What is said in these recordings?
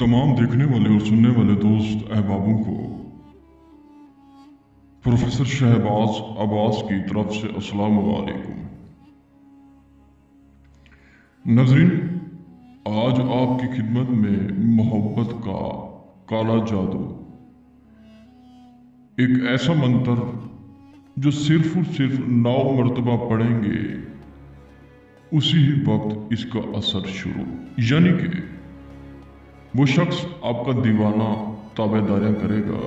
तमाम देखने वाले और सुनने वाले दोस्त अहबाबों को प्रोफेसर शहबाज अब्बास की तरफ से अस्सलाम वालेकुम। नाज़रीन, आज आपकी खिदमत में मोहब्बत का काला जादू, एक ऐसा मंत्र जो सिर्फ और सिर्फ 9 मरतबा पढ़ेंगे उसी ही वक्त इसका असर शुरू, यानी कि वो शख्स आपका दीवाना ताबेदारियां करेगा।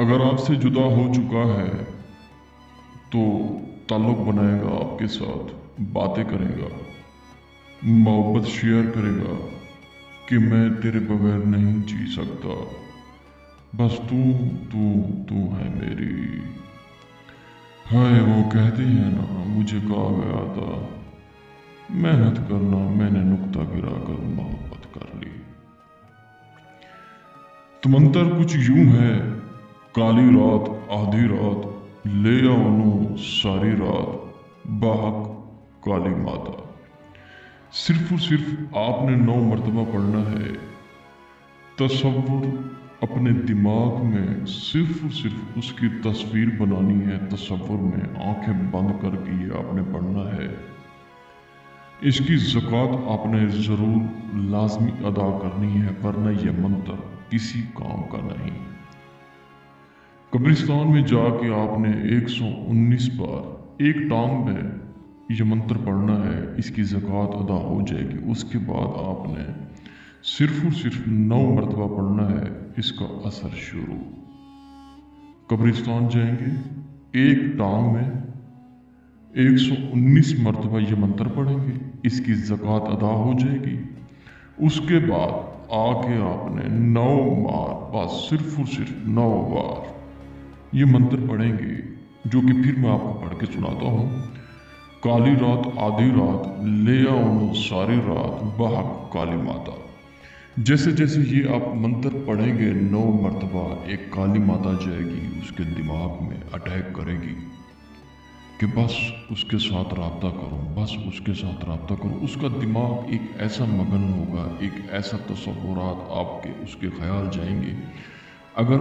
अगर आपसे जुदा हो चुका है तो ताल्लुक बनाएगा, आपके साथ बातें करेगा, मोहब्बत शेयर करेगा कि मैं तेरे बगैर नहीं जी सकता, बस तू तू तू है मेरी। हाय वो कहते हैं ना, मुझे कहा गया था मेहनत करना, मैंने नुक्ता गिरा कर मोहब्बत कर ली। तो मंत्र कुछ यूं है, काली रात आधी रात ले आओ सारी रात बाहक काली माता। सिर्फ और सिर्फ आपने 9 मरतबा पढ़ना है। तसव्वुर अपने दिमाग में सिर्फ और सिर्फ उसकी तस्वीर बनानी है। तसव्वुर में आंखें बंद करके ये आपने पढ़ना है। इसकी ज़कात आपने ज़रूर लाजमी अदा करनी है, वरना यह मंत्र किसी काम का नहीं। कब्रिस्तान में जाके आपने 119 बार एक टांग में यह मंत्र पढ़ना है। इसकी ज़कात अदा हो जाएगी। उसके बाद आपने सिर्फ और सिर्फ 9 मरतबा पढ़ना है। इसका असर शुरू। कब्रिस्तान जाएंगे, एक टांग में 119 मरतबा ये मंत्र पढ़ेंगे, इसकी ज़कात अदा हो जाएगी। उसके बाद आके आपने 9 बार, बस सिर्फ और सिर्फ 9 बार ये मंत्र पढ़ेंगे, जो कि फिर मैं आपको पढ़ के सुनाता हूँ। काली रात आधी रात ले आओ सारी रात बहक काली माता। जैसे जैसे ये आप मंत्र पढ़ेंगे 9 मरतबा, एक काली माता जाएगी, उसके दिमाग में अटैक करेगी कि बस उसके साथ राब्ता करो, बस उसके साथ राब्ता करो। उसका दिमाग एक ऐसा मगन होगा, एक ऐसा तसव्वुरात आपके उसके ख्याल जाएंगे। अगर